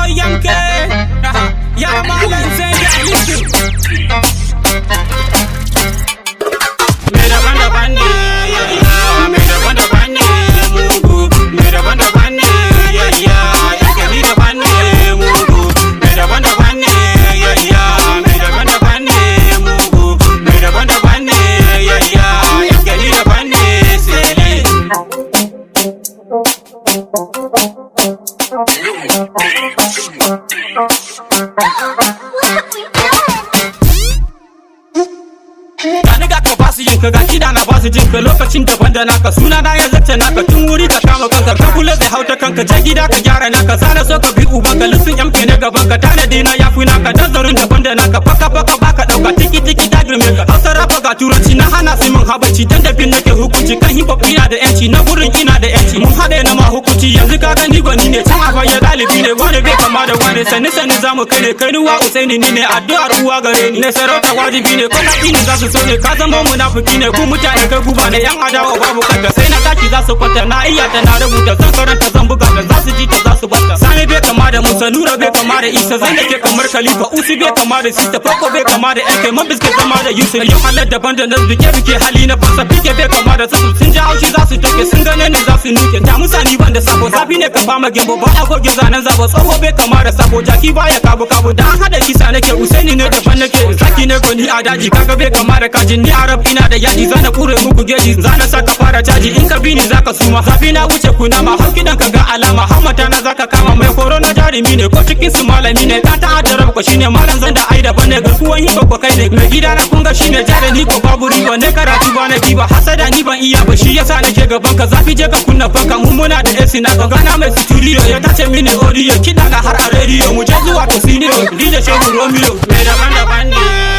boy Yanke. Yeah, man, let's say that. Listen. Mera banda bandi, yeah, mera banda bandi, mugu. Mera banda bandi, yeah, Yanke mera bandi, mugu. Mera banda bandi, yeah, mera banda bandi, mugu. Mera banda bandi, yeah, Yanke mera bandi, sele. Gani ga ka basu yin ka ga kida na basu jin ka lokacin daban da naka suna na ya zace naka tun wuri ka kama kanka ka kula zai hauta kanka je gida ka gyara naka sana so ka bi uban ka lissin yamke ne gaban ka tanadi na yafi naka nazarin daban da naka faka faka baka dauka tiki tiki da girme ka hausa rafa ga turanci na hana sai mun habaci dan da bin nake hukunci kan hip hop ina da yanci na gurin ina da yanci mun hade na ma hukunci yanzu ka gani gwani ne can a baya dalibi ne wani bai kama da wani sani sani zamu kai ne kai nuwa usaini ni ne addu'ar uwa gare ni ne sarauta wajibi ne ko na ini za su so ne ka zama munafiki ne ku mutane kai guba ne yan adawa babu kanta sai na tashi za su kwanta na iya ta na rubuta zan karanta zan buga ta za su ji ta za su bata sani bai kama da musa nura bai kama da isa zan da ke kamar khalifa usi bai kama da sista farko bai kama da yanke man biske zama da yusuf yau halar daban da nas bike bike hali na fasa fike bai kama da su sun ji haushi za su take sun gane ni za su nuke da musani ban da sabo zafi ne ka fama gembo ba a goge zanen zabo tsoho bai kama da sabo jaki baya kabu kabu da an hada kisa nake usaini ne daban nake zaki ne goni a daji kaga bai kama da kajin ni arab ina da yaji zana kure muku geji zana saka fara caji in ka bi ni zaka suma zafi na wuce kunama har kidan ka ga alama hammata na zaka kama mai koro na jarumi ne ko cikin su malami ne ta adarab ko shine malam zan da aida bane garkuwan yi ko kai ne mai gida na kunga shine jare ni ko babu riba ne karatu ba na diba hasada ni ban iya ba shi yasa nake gaban ka zafi je ka kunna fanka mun muna da AC na gana mai studio ya tace mini audio kida na har a radio mu je zuwa casino DJ Shehu Romeo mai daban daban ne